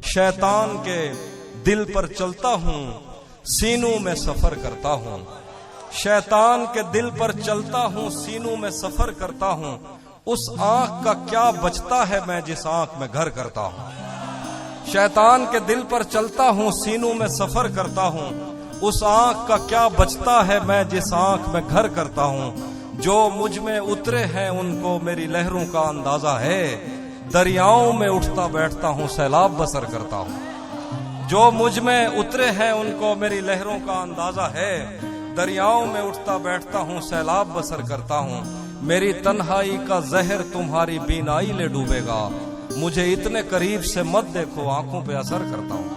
शैतान के दिल पर चलता हूँ, सीनों में सफर करता हूँ। शैतान के दिल पर चलता हूँ, सीनों में सफर करता हूँ। उस आंख का क्या बचता है मैं जिस आंख में घर करता हूँ। शैतान के दिल पर चलता हूँ, सीनों में सफर करता हूँ। उस आंख का क्या बचता है मैं जिस आंख में घर करता हूँ। जो मुझ में उतरे हैं उनको मेरी लहरों का अंदाजा है। दरियाओं में उठता बैठता हूँ, सैलाब बसर करता हूँ। जो मुझ में उतरे हैं उनको मेरी लहरों का अंदाजा है। दरियाओं में उठता बैठता हूँ, सैलाब बसर करता हूँ। मेरी तन्हाई का जहर तुम्हारी बीनाई ले डूबेगा। मुझे इतने करीब से मत देखो, आंखों पे असर करता हूँ।